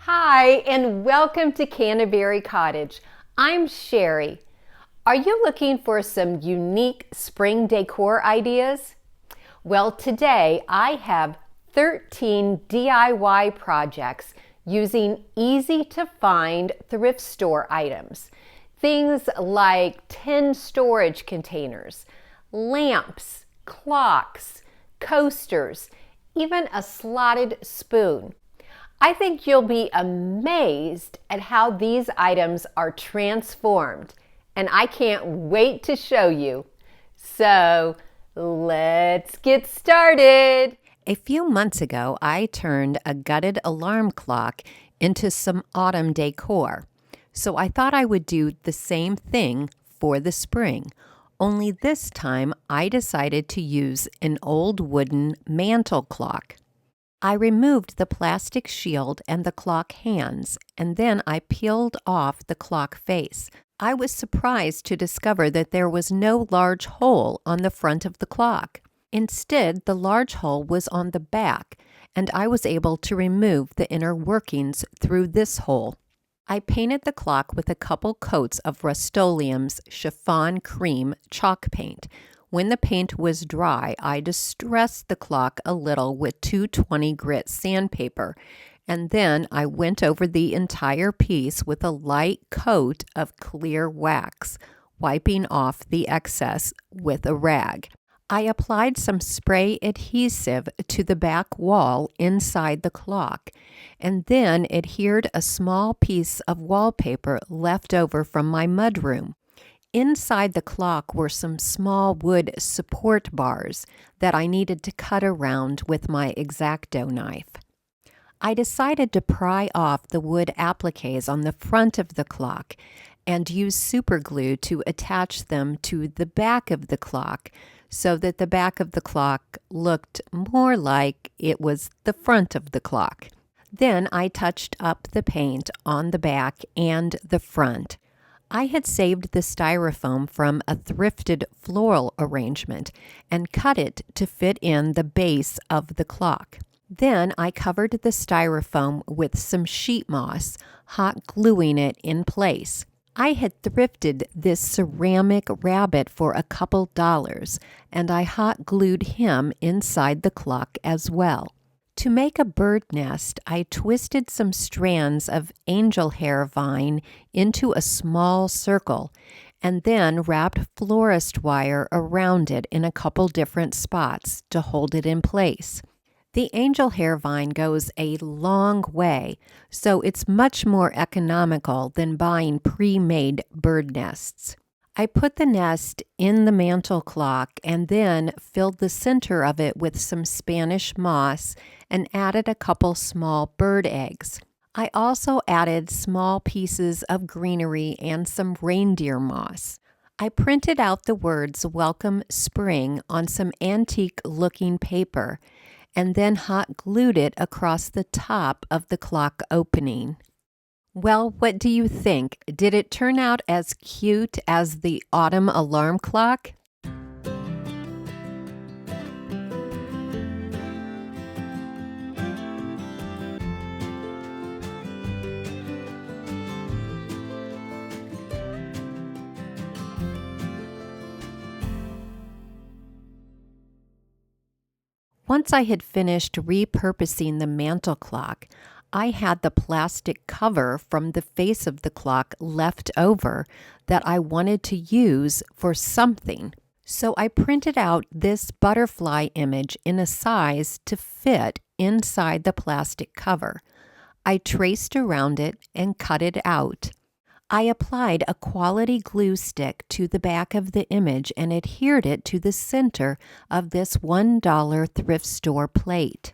Hi, and welcome to Canterbury Cottage. I'm Sherry. Are you looking for some unique spring decor ideas? Well, today I have 13 DIY projects using easy-to-find thrift store items. Things like 10 storage containers, lamps, clocks, coasters, even a slotted spoon. I think you'll be amazed at how these items are transformed, and I can't wait to show you. So, let's get started. A few months ago, I turned a gutted alarm clock into some autumn decor. So I thought I would do the same thing for the spring. Only this time, I decided to use an old wooden mantel clock. I removed the plastic shield and the clock hands, and then I peeled off the clock face. I was surprised to discover that there was no large hole on the front of the clock. Instead, the large hole was on the back, and I was able to remove the inner workings through this hole. I painted the clock with a couple coats of Rust-Oleum's chiffon cream chalk paint. When the paint was dry, I distressed the clock a little with 220 grit sandpaper, and then I went over the entire piece with a light coat of clear wax, wiping off the excess with a rag. I applied some spray adhesive to the back wall inside the clock, and then adhered a small piece of wallpaper left over from my mudroom. Inside the clock were some small wood support bars that I needed to cut around with my X-Acto knife. I decided to pry off the wood appliques on the front of the clock and use super glue to attach them to the back of the clock so that the back of the clock looked more like it was the front of the clock. Then I touched up the paint on the back and the front. I had saved the styrofoam from a thrifted floral arrangement and cut it to fit in the base of the clock. Then I covered the styrofoam with some sheet moss, hot gluing it in place. I had thrifted this ceramic rabbit for a couple dollars, and I hot glued him inside the clock as well. To make a bird nest, I twisted some strands of angel hair vine into a small circle and then wrapped florist wire around it in a couple different spots to hold it in place. The angel hair vine goes a long way, so it's much more economical than buying pre-made bird nests. I put the nest in the mantel clock and then filled the center of it with some Spanish moss and added a couple small bird eggs. I also added small pieces of greenery and some reindeer moss. I printed out the words "Welcome Spring" on some antique-looking paper and then hot glued it across the top of the clock opening. Well, what do you think? Did it turn out as cute as the autumn alarm clock? Once I had finished repurposing the mantel clock, I had the plastic cover from the face of the clock left over that I wanted to use for something. So I printed out this butterfly image in a size to fit inside the plastic cover. I traced around it and cut it out. I applied a quality glue stick to the back of the image and adhered it to the center of this $1 thrift store plate.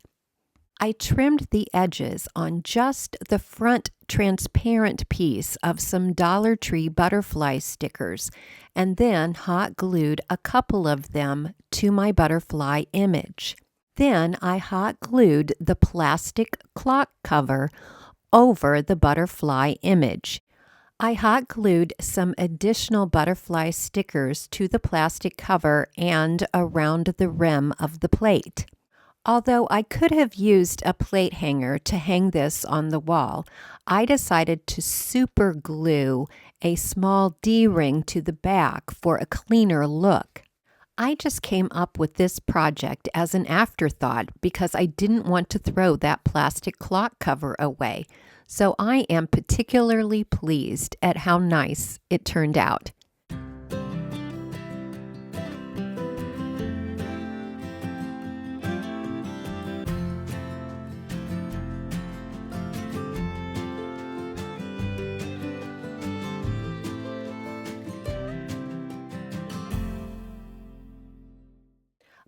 I trimmed the edges on just the front transparent piece of some Dollar Tree butterfly stickers and then hot glued a couple of them to my butterfly image. Then I hot glued the plastic clock cover over the butterfly image. I hot glued some additional butterfly stickers to the plastic cover and around the rim of the plate. Although I could have used a plate hanger to hang this on the wall, I decided to super glue a small D-ring to the back for a cleaner look. I just came up with this project as an afterthought because I didn't want to throw that plastic clock cover away, so I am particularly pleased at how nice it turned out.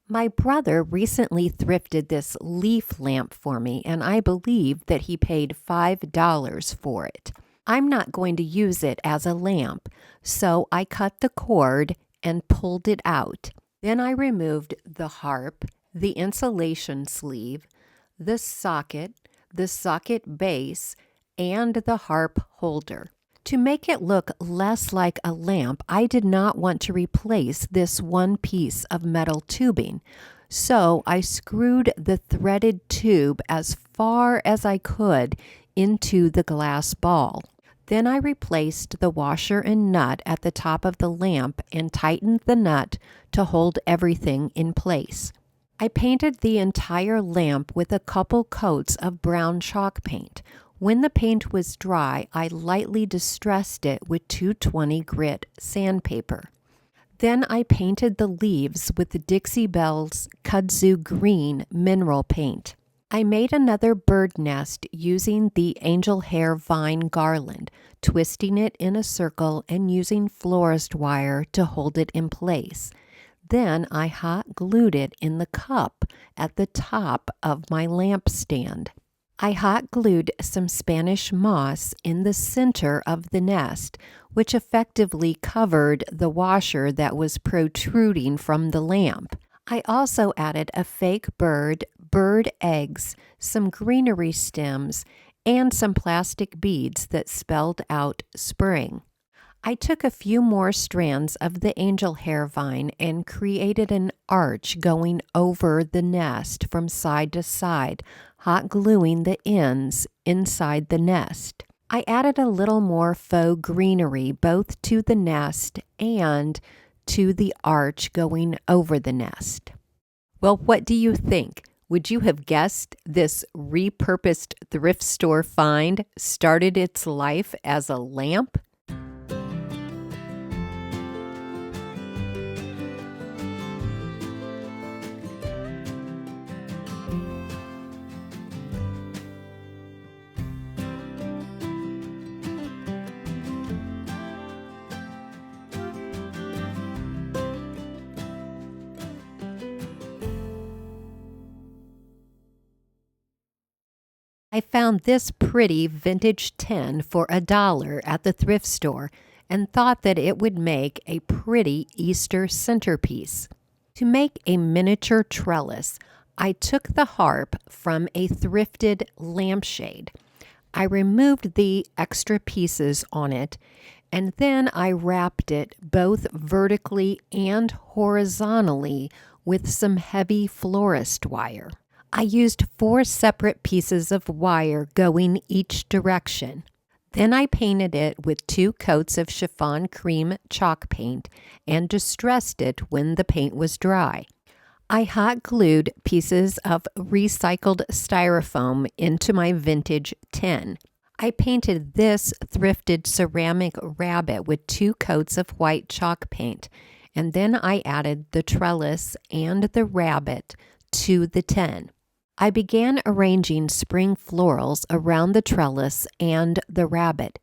My brother recently thrifted this leaf lamp for me, and I believe that he paid $5 for it. I'm not going to use it as a lamp, so I cut the cord and pulled it out. Then I removed the harp, the insulation sleeve, the socket base, and the harp holder. To make it look less like a lamp, I did not want to replace this one piece of metal tubing, so I screwed the threaded tube as far as I could into the glass ball. Then I replaced the washer and nut at the top of the lamp and tightened the nut to hold everything in place. I painted the entire lamp with a couple coats of brown chalk paint. When the paint was dry, I lightly distressed it with 220 grit sandpaper. Then I painted the leaves with the Dixie Belle's kudzu green mineral paint. I made another bird nest using the angel hair vine garland, twisting it in a circle and using florist wire to hold it in place. Then I hot glued it in the cup at the top of my lampstand. I hot glued some Spanish moss in the center of the nest, which effectively covered the washer that was protruding from the lamp. I also added a fake bird eggs, some greenery stems, and some plastic beads that spelled out spring. I took a few more strands of the angel hair vine and created an arch going over the nest from side to side, hot gluing the ends inside the nest. I added a little more faux greenery both to the nest and to the arch going over the nest. Well, what do you think? Would you have guessed this repurposed thrift store find started its life as a lamp? I found this pretty vintage tin for $1 at the thrift store and thought that it would make a pretty Easter centerpiece. To make a miniature trellis, I took the harp from a thrifted lampshade. I removed the extra pieces on it, and then I wrapped it both vertically and horizontally with some heavy florist wire. I used 4 separate pieces of wire going each direction. Then I painted it with 2 coats of chiffon cream chalk paint and distressed it when the paint was dry. I hot glued pieces of recycled styrofoam into my vintage tin. I painted this thrifted ceramic rabbit with 2 coats of white chalk paint, and then I added the trellis and the rabbit to the tin. I began arranging spring florals around the trellis and the rabbit.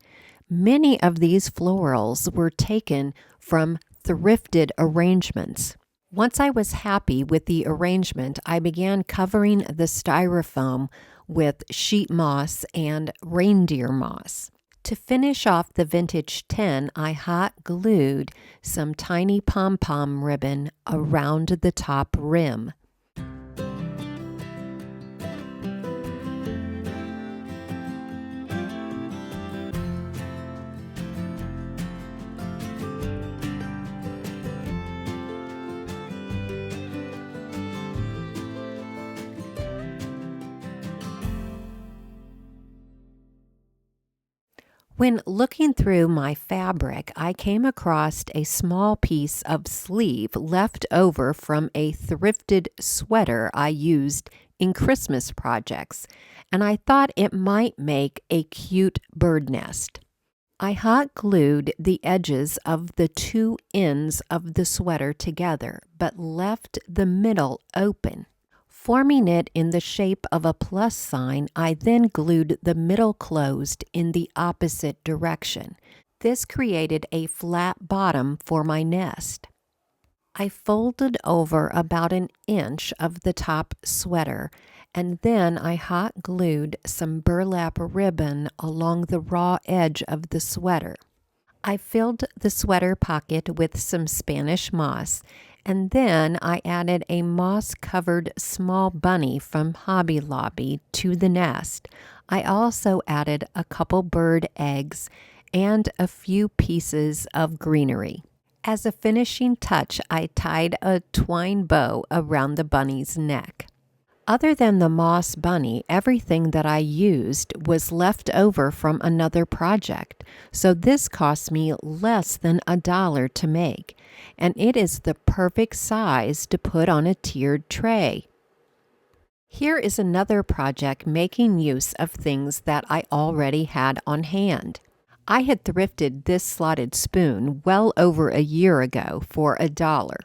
Many of these florals were taken from thrifted arrangements. Once I was happy with the arrangement, I began covering the styrofoam with sheet moss and reindeer moss. To finish off the vintage tin, I hot glued some tiny pom-pom ribbon around the top rim. When looking through my fabric, I came across a small piece of sleeve left over from a thrifted sweater I used in Christmas projects, and I thought it might make a cute bird nest. I hot glued the edges of the two ends of the sweater together, but left the middle open. Forming it in the shape of a plus sign, I then glued the middle closed in the opposite direction. This created a flat bottom for my nest. I folded over about an inch of the top sweater, and then I hot glued some burlap ribbon along the raw edge of the sweater. I filled the sweater pocket with some Spanish moss, and then I added a moss-covered small bunny from Hobby Lobby to the nest. I also added a couple bird eggs and a few pieces of greenery. As a finishing touch, I tied a twine bow around the bunny's neck. Other than the moss bunny, everything that I used was left over from another project, so this cost me less than $1 to make, and it is the perfect size to put on a tiered tray. Here is another project making use of things that I already had on hand. I had thrifted this slotted spoon well over a year ago for $1.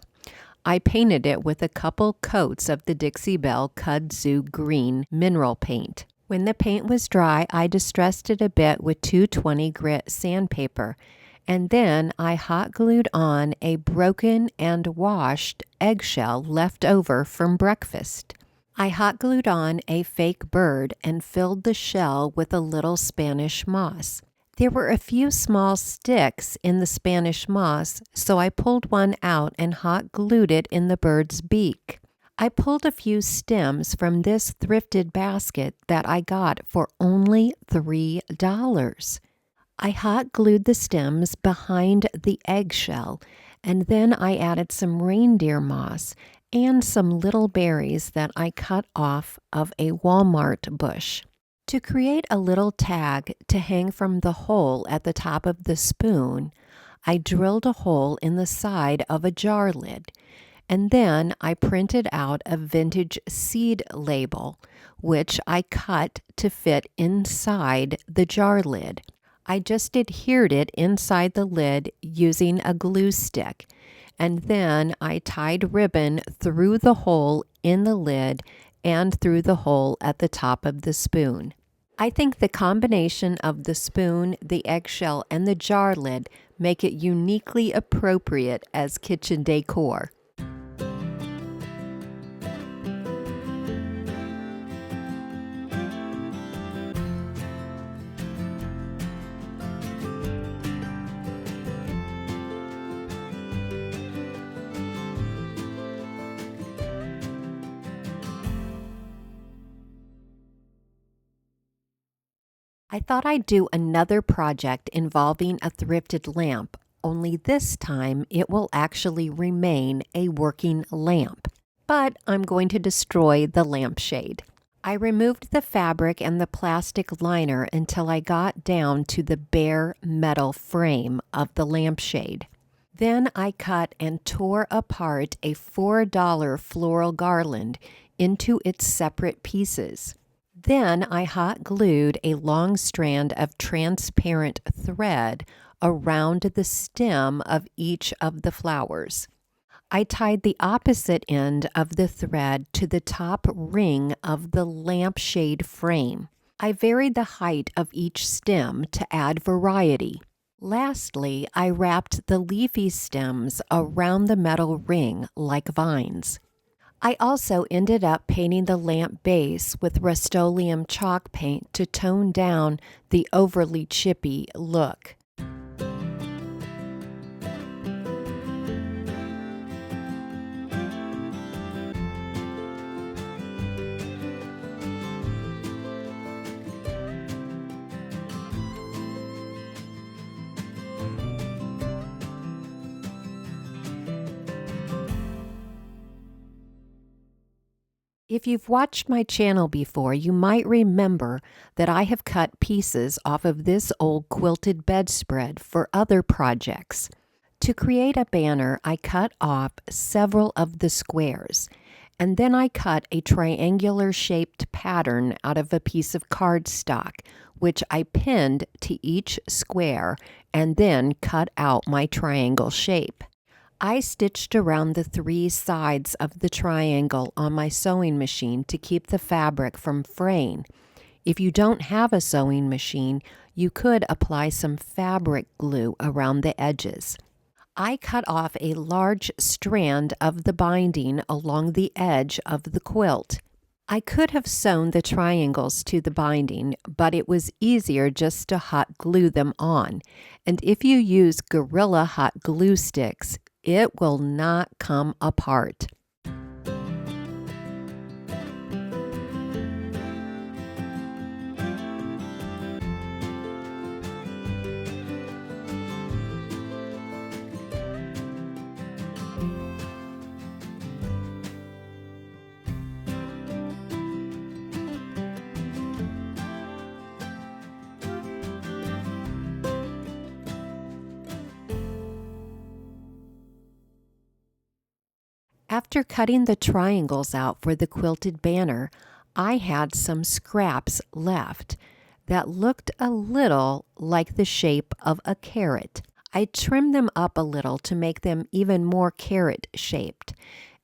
I painted it with a couple coats of the Dixie Belle Kudzu Green mineral paint. When the paint was dry, I distressed it a bit with 220 grit sandpaper, and then I hot glued on a broken and washed eggshell left over from breakfast. I hot glued on a fake bird and filled the shell with a little Spanish moss. There were a few small sticks in the Spanish moss, so I pulled one out and hot glued it in the bird's beak. I pulled a few stems from this thrifted basket that I got for only $3. I hot glued the stems behind the eggshell, and then I added some reindeer moss and some little berries that I cut off of a Walmart bush. To create a little tag to hang from the hole at the top of the spoon, I drilled a hole in the side of a jar lid, and then I printed out a vintage seed label, which I cut to fit inside the jar lid. I just adhered it inside the lid using a glue stick, and then I tied ribbon through the hole in the lid and through the hole at the top of the spoon. I think the combination of the spoon, the eggshell, and the jar lid make it uniquely appropriate as kitchen decor. I thought I'd do another project involving a thrifted lamp, only this time it will actually remain a working lamp. But I'm going to destroy the lampshade. I removed the fabric and the plastic liner until I got down to the bare metal frame of the lampshade. Then I cut and tore apart a $4 floral garland into its separate pieces. Then I hot glued a long strand of transparent thread around the stem of each of the flowers. I tied the opposite end of the thread to the top ring of the lampshade frame. I varied the height of each stem to add variety. Lastly, I wrapped the leafy stems around the metal ring like vines. I also ended up painting the lamp base with Rust-Oleum chalk paint to tone down the overly chippy look. If you've watched my channel before, you might remember that I have cut pieces off of this old quilted bedspread for other projects. To create a banner, I cut off several of the squares, and then I cut a triangular shaped pattern out of a piece of cardstock, which I pinned to each square and then cut out my triangle shape. I stitched around the 3 sides of the triangle on my sewing machine to keep the fabric from fraying. If you don't have a sewing machine, you could apply some fabric glue around the edges. I cut off a large strand of the binding along the edge of the quilt. I could have sewn the triangles to the binding, but it was easier just to hot glue them on. And if you use Gorilla hot glue sticks, it will not come apart. After cutting the triangles out for the quilted banner, I had some scraps left that looked a little like the shape of a carrot. I trimmed them up a little to make them even more carrot-shaped,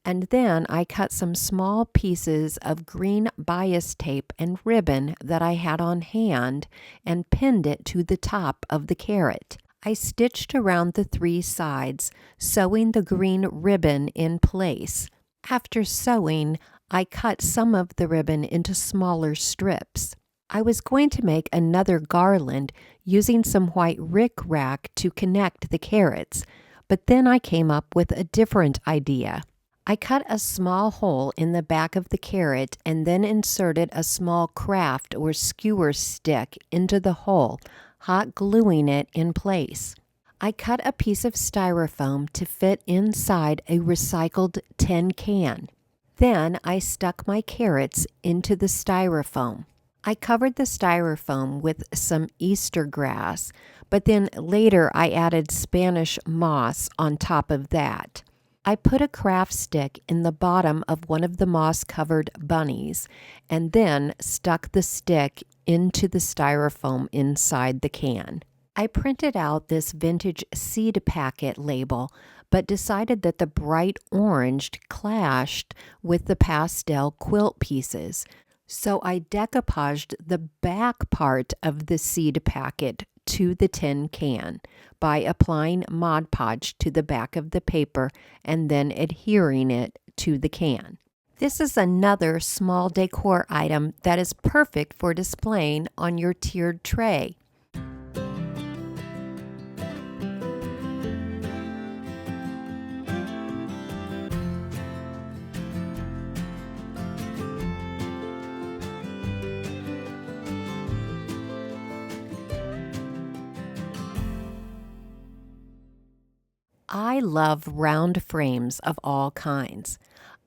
and then I cut some small pieces of green bias tape and ribbon that I had on hand and pinned it to the top of the carrot. I stitched around the 3 sides, sewing the green ribbon in place. After sewing, I cut some of the ribbon into smaller strips. I was going to make another garland using some white rickrack to connect the carrots, but then I came up with a different idea. I cut a small hole in the back of the carrot and then inserted a small craft or skewer stick into the hole, hot gluing it in place. I cut a piece of styrofoam to fit inside a recycled tin can. Then I stuck my carrots into the styrofoam. I covered the styrofoam with some Easter grass, but then later I added Spanish moss on top of that. I put a craft stick in the bottom of one of the moss-covered bunnies and then stuck the stick into the styrofoam inside the can. I printed out this vintage seed packet label, but decided that the bright orange clashed with the pastel quilt pieces. So I decoupaged the back part of the seed packet to the tin can by applying Mod Podge to the back of the paper and then adhering it to the can. This is another small decor item that is perfect for displaying on your tiered tray. I love round frames of all kinds.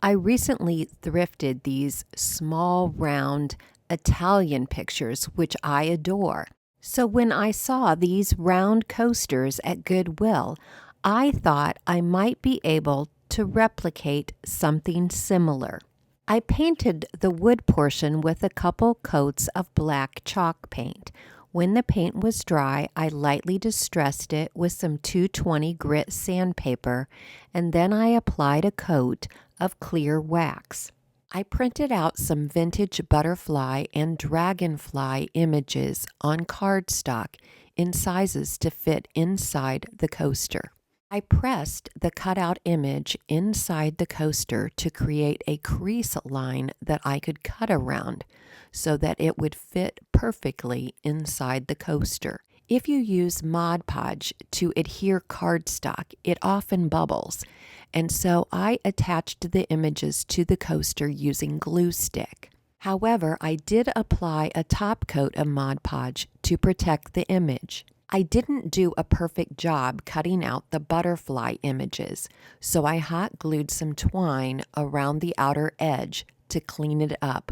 I recently thrifted these small, round Italian pictures, which I adore. So when I saw these round coasters at Goodwill, I thought I might be able to replicate something similar. I painted the wood portion with a couple coats of black chalk paint. When the paint was dry, I lightly distressed it with some 220 grit sandpaper, and then I applied a coat of clear wax. I printed out some vintage butterfly and dragonfly images on cardstock in sizes to fit inside the coaster. I pressed the cutout image inside the coaster to create a crease line that I could cut around so that it would fit perfectly inside the coaster. If you use Mod Podge to adhere cardstock, it often bubbles, and so I attached the images to the coaster using glue stick. However, I did apply a top coat of Mod Podge to protect the image. I didn't do a perfect job cutting out the butterfly images, so I hot glued some twine around the outer edge to clean it up.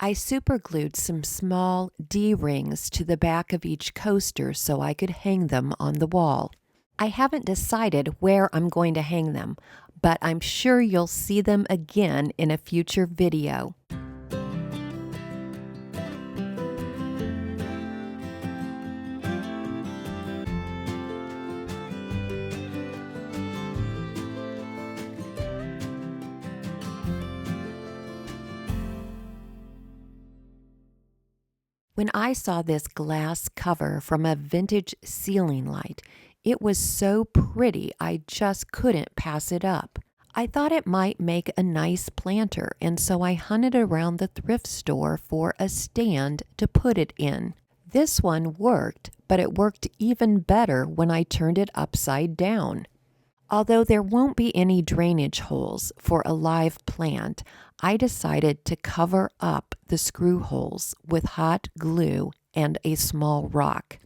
I superglued some small D-rings to the back of each coaster so I could hang them on the wall. I haven't decided where I'm going to hang them, but I'm sure you'll see them again in a future video. When I saw this glass cover from a vintage ceiling light, it was so pretty I just couldn't pass it up. I thought it might make a nice planter, and so I hunted around the thrift store for a stand to put it in. This one worked, but it worked even better when I turned it upside down. Although there won't be any drainage holes for a live plant, I decided to cover up the screw holes with hot glue and a small rock.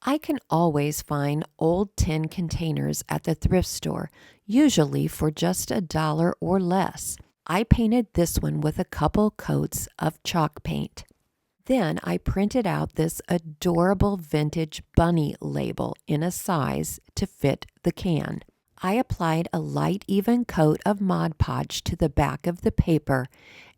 I can always find old tin containers at the thrift store, usually for just $1 or less. I painted this one with a couple coats of chalk paint. Then I printed out this adorable vintage bunny label in a size to fit the can. I applied a light even coat of Mod Podge to the back of the paper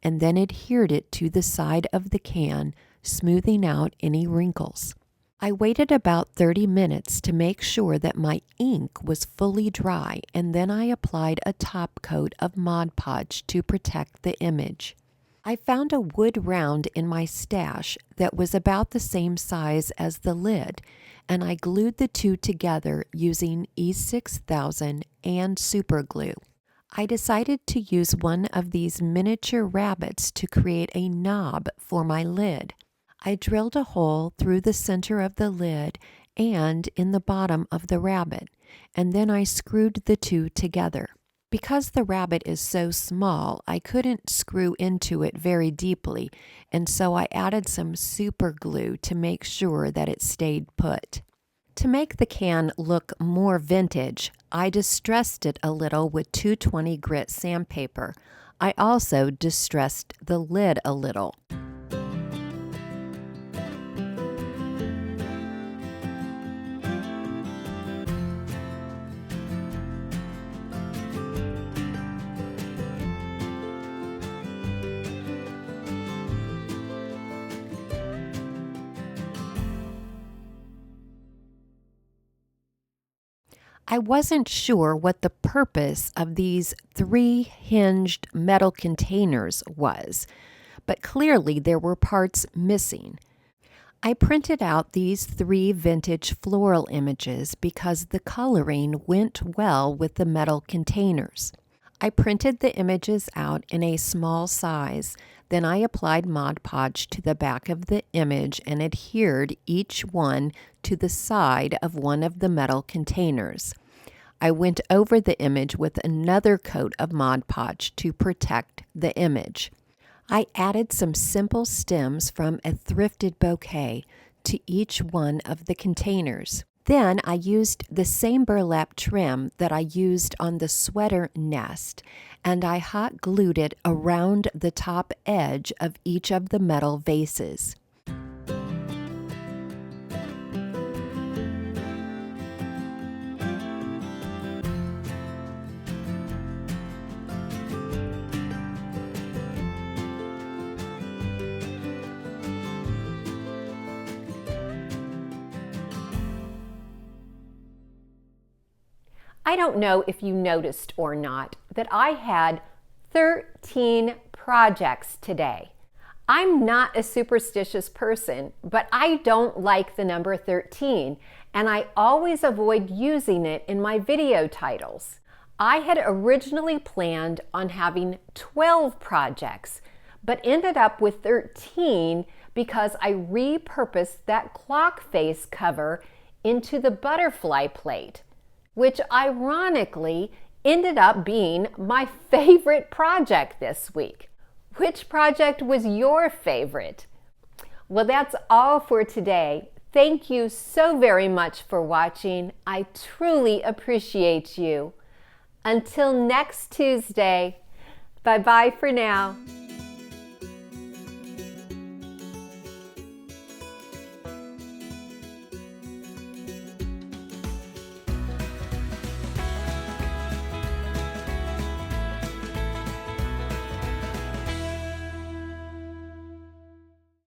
and then adhered it to the side of the can, smoothing out any wrinkles. I waited about 30 minutes to make sure that my ink was fully dry, and then I applied a top coat of Mod Podge to protect the image. I found a wood round in my stash that was about the same size as the lid, and I glued the two together using E6000 and super glue. I decided to use one of these miniature rabbits to create a knob for my lid. I drilled a hole through the center of the lid and in the bottom of the rabbit, and then I screwed the two together. Because the rabbit is so small, I couldn't screw into it very deeply, and so I added some super glue to make sure that it stayed put. To make the can look more vintage, I distressed it a little with 220 grit sandpaper. I also distressed the lid a little. I wasn't sure what the purpose of these 3 hinged metal containers was, but clearly there were parts missing. I printed out these 3 vintage floral images because the coloring went well with the metal containers. I printed the images out in a small size. Then I applied Mod Podge to the back of the image and adhered each one to the side of one of the metal containers. I went over the image with another coat of Mod Podge to protect the image. I added some simple stems from a thrifted bouquet to each one of the containers. Then I used the same burlap trim that I used on the sweater nest, and I hot glued it around the top edge of each of the metal vases. I don't know if you noticed or not that I had 13 projects today. I'm not a superstitious person, but I don't like the number 13, and I always avoid using it in my video titles. I had originally planned on having 12 projects, but ended up with 13 because I repurposed that clock face cover into the butterfly plate, which ironically ended up being my favorite project this week. Which project was your favorite? Well, that's all for today. Thank you so very much for watching. I truly appreciate you. Until next Tuesday, bye-bye for now.